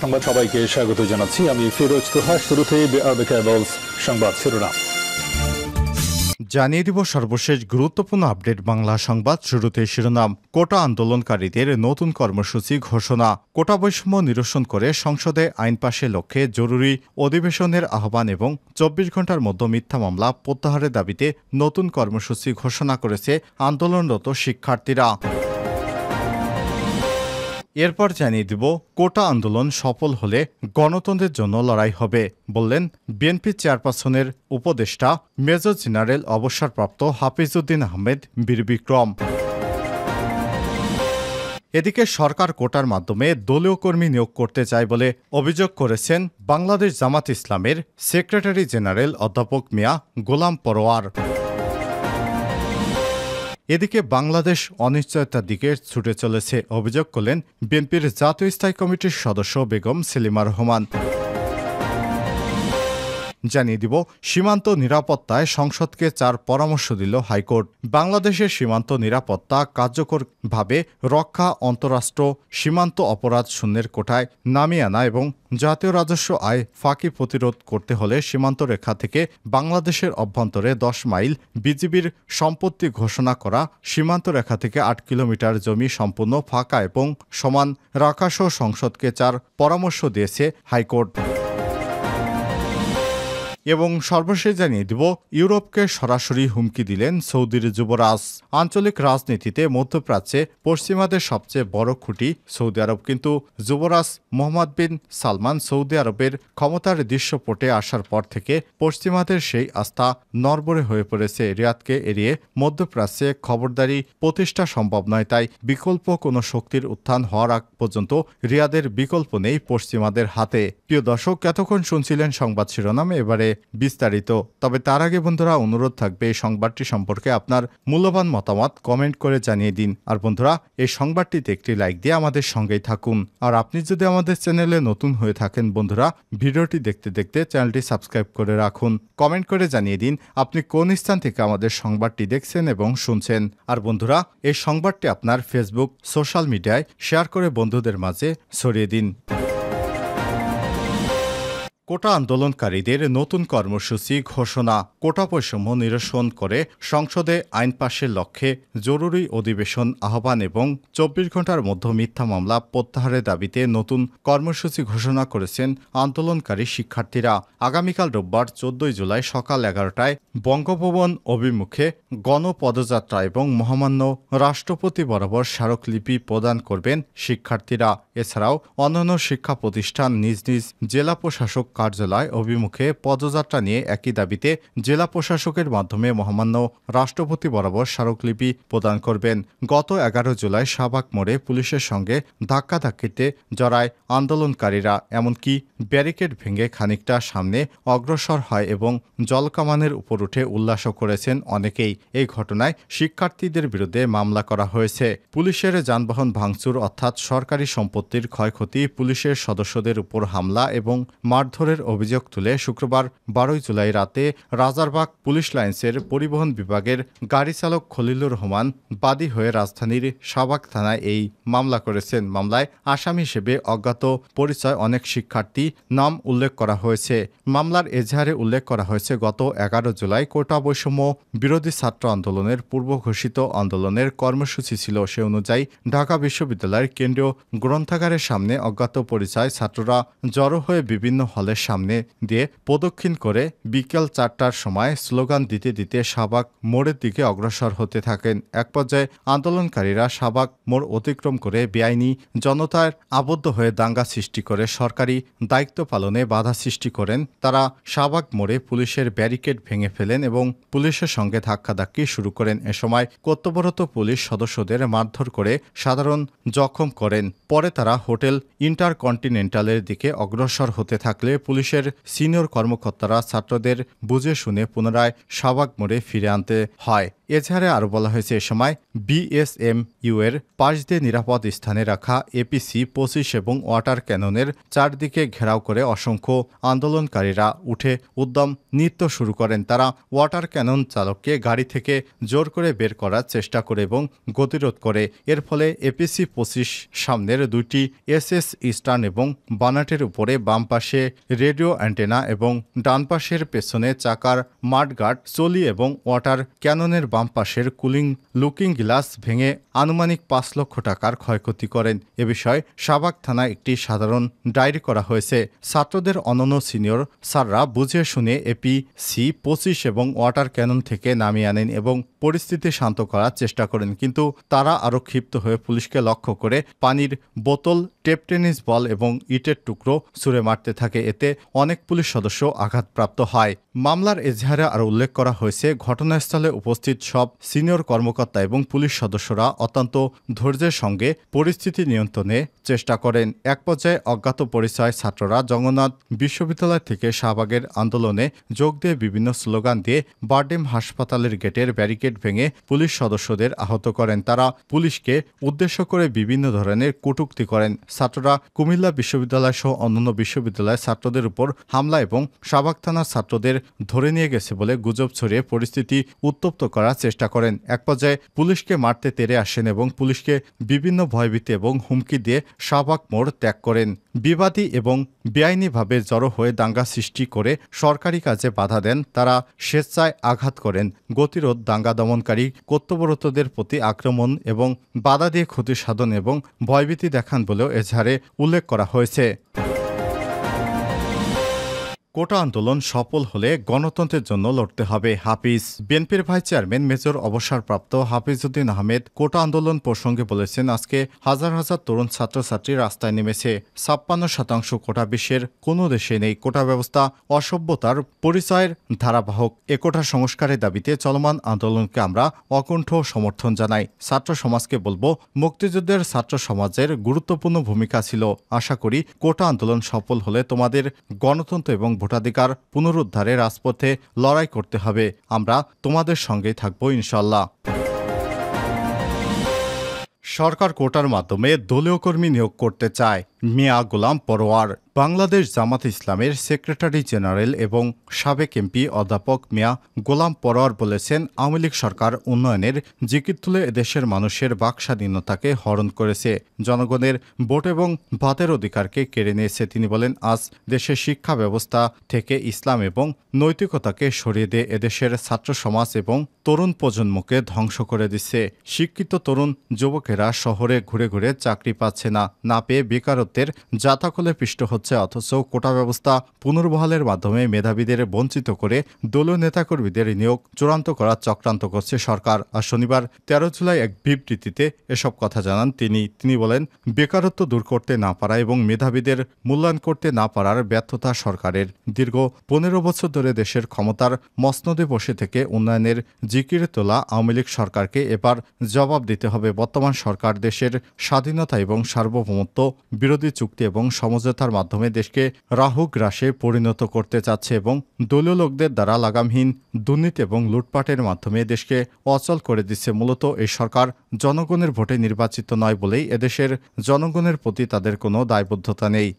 সংবাদ সবাইকে স্বাগত জানাচ্ছি। আমি ফিরোজ তোহা। শুরুতে সংবাদ শিরোনাম জানিয়ে দিব সর্বশেষ গুরুত্বপূর্ণ আপডেট বাংলা সংবাদ। শুরুতে শিরোনাম। কোটা আন্দোলনকারীদের নতুন কর্মসূচি ঘোষণা। কোটা বৈষম্য নিরসন করে সংসদে আইন পাশের লক্ষ্যে জরুরি অধিবেশনের আহ্বান এবং ২৪ ঘণ্টার মধ্যে মিথ্যা মামলা প্রত্যাহারের দাবিতে নতুন কর্মসূচি ঘোষণা করেছে আন্দোলনরত শিক্ষার্থীরা। এরপর জানিয়ে দিব কোটা আন্দোলন সফল হলে গণতন্ত্রের জন্য লড়াই হবে, বললেন বিএনপি চেয়ারপারসনের উপদেষ্টা মেজর জেনারেল অবসরপ্রাপ্ত হাফিজউদ্দিন আহমেদ বীর বিক্রম। এদিকে সরকার কোটার মাধ্যমে দলীয় কর্মী নিয়োগ করতে চায় বলে অভিযোগ করেছেন বাংলাদেশ জামাত ইসলামের সেক্রেটারি জেনারেল অধ্যাপক মিয়া গোলাম পরোয়ার। এদিকে বাংলাদেশ অনিশ্চয়তার দিকে ছুটে চলেছে, অভিযোগ করলেন বিএনপির জাতীয় স্থায়ী কমিটির সদস্য বেগম সেলিমা রহমান। জানিয়ে দিব সীমান্ত নিরাপত্তায় সংসদকে 4 পরামর্শ দিল হাইকোর্ট। বাংলাদেশের সীমান্ত নিরাপত্তা কার্যকরভাবে রক্ষা, অন্তরাষ্ট্র সীমান্ত অপরাধ শূন্যের কোটায় নামিয়ে আনা এবং জাতীয় রাজস্ব আয় ফাঁকি প্রতিরোধ করতে হলে সীমান্ত রেখা থেকে বাংলাদেশের অভ্যন্তরে 10 মাইল বিজিবির সম্পত্তি ঘোষণা করা, সীমান্ত রেখা থেকে 8 কিলোমিটার জমি সম্পূর্ণ ফাঁকা এবং সমান রাখাসহ সংসদকে 4 পরামর্শ দিয়েছে হাইকোর্ট। এবং সর্বশেষ জানিয়ে দিব ইউরোপকে সরাসরি হুমকি দিলেন সৌদির যুবরাজ। আঞ্চলিক রাজনীতিতে মধ্যপ্রাচ্যে পশ্চিমাদের সবচেয়ে বড় খুঁটি সৌদি আরব, কিন্তু যুবরাজ মোহাম্মদ বিন সালমান সৌদি আরবের ক্ষমতার দৃশ্যপটে আসার পর থেকে পশ্চিমাদের সেই আস্থা নড়বড়ে হয়ে পড়েছে। রিয়াদকে এড়িয়ে মধ্যপ্রাচ্যে খবরদারি প্রতিষ্ঠা সম্ভব নয়, তাই বিকল্প কোনো শক্তির উত্থান হওয়ার আগ পর্যন্ত রিয়াদের বিকল্প নেই পশ্চিমাদের হাতে। প্রিয় দর্শক, এতক্ষণ শুনছিলেন সংবাদ শিরোনাম, এবারে বিস্তারিত। তবে তার আগে বন্ধুরা অনুরোধ থাকবে এই সংবাদটি সম্পর্কে আপনার মূল্যবান মতামত কমেন্ট করে জানিয়ে দিন। আর বন্ধুরা, এই সংবাদটিতে একটি লাইক দিয়ে আমাদের সঙ্গেই থাকুন। আর আপনি যদি আমাদের চ্যানেলে নতুন হয়ে থাকেন বন্ধুরা, ভিডিওটি দেখতে দেখতে চ্যানেলটি সাবস্ক্রাইব করে রাখুন। কমেন্ট করে জানিয়ে দিন আপনি কোন স্থান থেকে আমাদের সংবাদটি দেখছেন এবং শুনছেন। আর বন্ধুরা, এই সংবাদটি আপনার ফেসবুক সোশ্যাল মিডিয়ায় শেয়ার করে বন্ধুদের মাঝে ছড়িয়ে দিন। কোটা আন্দোলনকারীদের নতুন কর্মসূচি ঘোষণা। কোটা বৈষম্য নিরসন করে সংসদে আইন পাশের লক্ষ্যে জরুরি অধিবেশন আহ্বান এবং 24 ঘণ্টার মধ্যে মিথ্যা মামলা প্রত্যাহারের দাবিতে নতুন কর্মসূচি ঘোষণা করেছেন আন্দোলনকারী শিক্ষার্থীরা। আগামীকাল রোববার 14 জুলাই সকাল 11টায় বঙ্গভবন অভিমুখে গণপদযাত্রা এবং মহামান্য রাষ্ট্রপতি বরাবর স্মারকলিপি প্রদান করবেন শিক্ষার্থীরা। এছাড়াও অন্যান্য শিক্ষা প্রতিষ্ঠান নিজ নিজ জেলা প্রশাসক কার্যালয় অভিমুখে পদযাত্রা নিয়ে একই দাবিতে জেলা প্রশাসকের মাধ্যমে মহামান্য রাষ্ট্রপতি বরাবর স্মারকলিপি প্রদান করবেন। গত 11 জুলাই শাহবাগ মোড়ে পুলিশের সঙ্গে ধাক্কাধাক্কিতে জড়ায় আন্দোলনকারীরা, এমনকি ব্যারিকেড ভেঙে খানিকটা সামনে অগ্রসর হয় এবং জলকামানের উপর উঠে উল্লাসও করেছেন অনেকেই। এই ঘটনায় শিক্ষার্থীদের বিরুদ্ধে মামলা করা হয়েছে। পুলিশের যানবাহন ভাঙচুর অর্থাৎ সরকারি সম্পত্তির ক্ষয়ক্ষতি, পুলিশের সদস্যদের উপর হামলা এবং মারধরের অভিযোগ তুলে শুক্রবার 12 জুলাই রাতে রাজারবাগ পুলিশ লাইন্সের পরিবহন বিভাগের গাড়ি চালক খলিলুর রহমান বাদী হয়ে রাজধানীর শাহবাগ থানায় এই মামলা করেছেন। মামলায় আসামি হিসেবে অজ্ঞাত পরিচয় অনেক শিক্ষার্থী নাম উল্লেখ করা হয়েছে। মামলার এজাহারে উল্লেখ করা হয়েছে গত 11 জুলাই কোটা বৈষম্য বিরোধী ছাত্র আন্দোলনের পূর্ব ঘোষিত আন্দোলনের কর্মসূচি ছিল। সে অনুযায়ী ঢাকা বিশ্ববিদ্যালয়ের কেন্দ্রীয় গ্রন্থাগারের সামনে অজ্ঞাত পরিচয় ছাত্ররা জড়ো হয়ে বিভিন্ন হলের সামনে দিয়ে প্রদক্ষিণ করে বিকেল 4টার সময় স্লোগান দিতে দিতে শাহবাগ মোড়ের দিকে অগ্রসর হতে থাকেন। এক পর্যায়ে আন্দোলনকারীরা শাহবাগ মোড় অতিক্রম করে বেআইনি জনতার আবদ্ধ হয়ে দাঙ্গা সৃষ্টি করে সরকারি দায়িত্ব পালনে বাধা সৃষ্টি করেন। তারা শাহবাগ মোড়ে পুলিশের ব্যারিকেড ভেঙে ফেলেন এবং পুলিশের সঙ্গে ধাক্কাধাক্কি শুরু করেন। এ সময় কর্তব্যরত পুলিশ সদস্যদের মারধর করে সাধারণ জখম করেন। পরে তারা হোটেল ইন্টারকন্টিনেন্টালের দিকে অগ্রসর হতে থাকলে পুলিশের সিনিয়র কর্মকর্তারা ছাত্রদের বুঝে শুনে পুনরায় শাহবাগ মোড়ে ফিরে আনতে হয়। এজাহারে আরও বলা হয়েছে, এ সময় বিএসএমইউ এর পাশ দিয়ে নিরাপদ স্থানে রাখা এপিসি 25 এবং ওয়াটার ক্যাননের চারদিকে ঘেরাও করে অসংখ্য আন্দোলনকারীরা উঠে উদ্যম নৃত্য শুরু করেন। তারা ওয়াটার ক্যানন চালককে গাড়ি থেকে জোর করে বের করার চেষ্টা করে এবং গতিরোধ করে। এর ফলে এপিসি 25 সামনের দুইটি এসএস স্টার্ন এবং বানাটের উপরে বাম পাশে রেডিও অ্যান্টেনা এবং ডান পাশের পেছনে চাকার মাডগার্ড, চলি এবং ওয়াটার ক্যাননের বাম পাশের লুকিং গ্লাস ভেঙে আনুমানিক 5 লক্ষ টাকার ক্ষয়ক্ষতি করেন। এ বিষয়ে শাহবাগ থানায় একটি সাধারণ ডায়েরি করা হয়েছে। ছাত্রদের অনন্য সিনিয়র স্যাররা বুঝে শুনে এপিসি 25 এবং ওয়াটার ক্যানন থেকে নামিয়ে আনেন এবং পরিস্থিতি শান্ত করার চেষ্টা করেন, কিন্তু তারা আরও ক্ষিপ্ত হয়ে পুলিশকে লক্ষ্য করে পানির বোতল, টেপ টেনিস বল এবং ইটের টুকরো ছুঁড়ে মারতে থাকে। এতে অনেক পুলিশ সদস্য আঘাতপ্রাপ্ত হয়। মামলার এজাহারে আরও উল্লেখ করা হয়েছে, ঘটনাস্থলে উপস্থিত সব সিনিয়র কর্মকর্তা এবং পুলিশ সদস্যরা অত্যন্ত ধৈর্যের সঙ্গে পরিস্থিতি নিয়ন্ত্রণে চেষ্টা করেন। এক পর্যায়ে অজ্ঞাত পরিচয় ছাত্ররা জগন্নাথ বিশ্ববিদ্যালয় থেকে শাহবাগের আন্দোলনে যোগ দিয়ে বিভিন্ন স্লোগান দিয়ে বারডেম হাসপাতালের গেটের ব্যারিকেড ভেঙে পুলিশ সদস্যদের আহত করেন। তারা পুলিশকে উদ্দেশ্য করে বিভিন্ন ধরনের কটূক্তি করেন। ছাত্ররা কুমিল্লা বিশ্ববিদ্যালয় সহ অন্যান্য বিশ্ববিদ্যালয়ের ছাত্রদের উপর হামলা এবং শাহবাগ থানার ছাত্রদের ধরে নিয়ে গেছে বলে গুজব ছড়িয়ে পরিস্থিতি উত্তপ্ত করার চেষ্টা করেন। এক পর্যায়ে পুলিশকে মারতে তেড়ে আসেন এবং পুলিশকে বিভিন্ন ভয়ভীতি এবং হুমকি দিয়ে শাহবাগ মোড় ত্যাগ করেন। বিবাদী এবং বেআইনিভাবে জড়ো হয়ে দাঙ্গা সৃষ্টি করে সরকারি কাজে বাধা দেন। তারা স্বেচ্ছায় আঘাত করেন, গতিরোধ, দাঙ্গা দমনকারী কর্তব্যরতদের প্রতি আক্রমণ এবং বাধা দিয়ে ক্ষতি সাধন এবং ভয়ভীতি দেখান বলেও এজাহারে উল্লেখ করা হয়েছে। কোটা আন্দোলন সফল হলে গণতন্ত্রের জন্য লড়তে হবে। হাফিজ। বিএনপির ভাইস চেয়ারম্যান মেজর অবসরপ্রাপ্ত হাফিজউদ্দিন আহমেদ কোটা আন্দোলন প্রসঙ্গে বলেছেন, আজকে হাজার হাজার তরুণ ছাত্রছাত্রী রাস্তায় নেমেছে। 56% কোটা বিশ্বের কোনো দেশে নেই। কোটা ব্যবস্থা অসভ্যতার পরিচয়ের ধারাবাহক। এ কোটা সংস্কারের দাবিতে চলমান আন্দোলনকে আমরা অকুণ্ঠ সমর্থন জানাই। ছাত্র সমাজকে বলবো, মুক্তিযুদ্ধের ছাত্র সমাজের গুরুত্বপূর্ণ ভূমিকা ছিল। আশা করি কোটা আন্দোলন সফল হলে তোমাদের গণতন্ত্র এবং ভোটাধিকার পুনরুদ্ধারে রাজপথে লড়াই করতে হবে। আমরা তোমাদের সঙ্গেই থাকবো ইনশাল্লাহ। সরকার কোটার মাধ্যমে দলীয় কর্মী নিয়োগ করতে চায়। মিয়া গোলাম পরোয়ার। বাংলাদেশ জামাত ইসলামের সেক্রেটারি জেনারেল এবং সাবেক এমপি অধ্যাপক মিয়া গোলাম পরোয়ার বলেছেন, আওয়ামী লীগ সরকার উন্নয়নের জিকির তুলে এদেশের মানুষের বাক স্বাধীনতাকে হরণ করেছে, জনগণের ভোট এবং ভাতের অধিকারকে কেড়ে নিয়েছে। তিনি বলেন, আজ দেশের শিক্ষা ব্যবস্থা থেকে ইসলাম এবং নৈতিকতাকে সরিয়ে দিয়ে এদেশের ছাত্র সমাজ এবং তরুণ প্রজন্মকে ধ্বংস করে দিচ্ছে। শিক্ষিত তরুণ যুবকেরা শহরে ঘুরে ঘুরে চাকরি পাচ্ছে না পেয়ে বেকারত্বের জাতাকলে পিষ্ট হচ্ছে। অথচ কোটা ব্যবস্থা পুনর্বহালের মাধ্যমে মেধাবীদের বঞ্চিত করে দলীয় নেতাকর্মীদের নিয়োগ চূড়ান্ত করার চক্রান্ত করছে সরকার। আর শনিবার 13 জুলাই এক বিবৃতিতে এসব কথা জানান তিনি বলেন, বেকারত্ব দূর করতে না পারা এবং মেধাবীদের মূল্যায়ন করতে না পারার ব্যর্থতা সরকারের। দীর্ঘ 15 বছর ধরে দেশের ক্ষমতার মসনদে বসে থেকে উন্নয়নের জিকিরে তোলা আওয়ামী লীগ সরকারকে এবার জবাব দিতে হবে। বর্তমান সরকার দেশের স্বাধীনতা এবং সার্বভৌমত্ব বিরোধী চুক্তি এবং সমঝোতার মাধ্যমে দেশকে রাহু গ্রাসে পরিণত করতে চাচ্ছে এবং দলীয় লোকদের দ্বারা লাগামহীন দুর্নীতি এবং লুটপাটের মাধ্যমে দেশকে অচল করে দিচ্ছে। মূলত এই সরকার জনগণের ভোটে নির্বাচিত নয় বলেই এদেশের জনগণের প্রতি তাদের কোনো দায়বদ্ধতা নেই।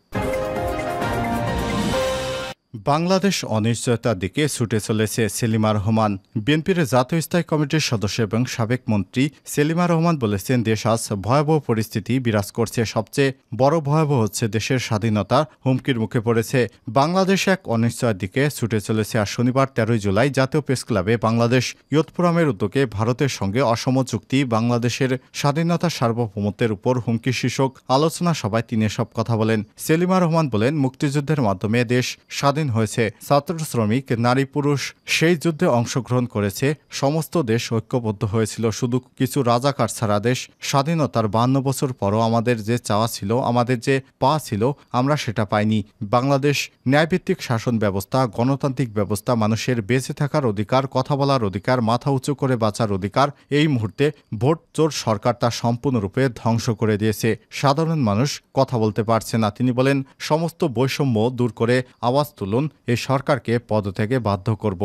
বাংলাদেশ অনিশ্চয়তার দিকে ছুটে চলেছে। সেলিমা রহমান। বিএনপির জাতীয় স্থায়ী কমিটির সদস্য এবং সাবেক মন্ত্রী সেলিমা রহমান বলেছেন, দেশ আজ ভয়াবহ পরিস্থিতি বিরাজ করছে। সবচেয়ে বড় ভয়াবহ হচ্ছে দেশের স্বাধীনতা হুমকির মুখে পড়েছে। বাংলাদেশ এক অনিশ্চয়ের দিকে ছুটে চলেছে। আর শনিবার 13 জুলাই জাতীয় প্রেস ক্লাবে বাংলাদেশ ইয়ুথ ফোরামের উদ্যোগে ভারতের সঙ্গে অসম চুক্তি, বাংলাদেশের স্বাধীনতা সার্বভৌমত্বের উপর হুমকি শীর্ষক আলোচনা সভায় তিনি এসব কথা বলেন। সেলিমা রহমান বলেন, মুক্তিযুদ্ধের মাধ্যমে দেশ স্বাধীন স্বাধীন হয়েছে, ছাত্র শ্রমিক নারী পুরুষ সেই যুদ্ধে অংশগ্রহণ করেছে, সমস্ত দেশ ঐক্যবদ্ধ হয়েছিল। শুধু কিছু রাজাকার ছাড়া দেশ স্বাধীনতার 52 বছর পরও আমাদের যে চাওয়া ছিল, আমাদের যে পাওয়া ছিল, আমরা সেটা পাইনি। বাংলাদেশ ন্যায়ভিত্তিক শাসন ব্যবস্থা, গণতান্ত্রিক ব্যবস্থা, মানুষের বেঁচে থাকার অধিকার, কথা বলার অধিকার, মাথা উঁচু করে বাঁচার অধিকার এই মুহূর্তে ভোট চোর সরকার তা সম্পূর্ণরূপে ধ্বংস করে দিয়েছে। সাধারণ মানুষ কথা বলতে পারছে না। তিনি বলেন, সমস্ত বৈষম্য দূর করে আওয়াজ তুলুন, এই সরকারকে পদত্যাগে বাধ্য করব।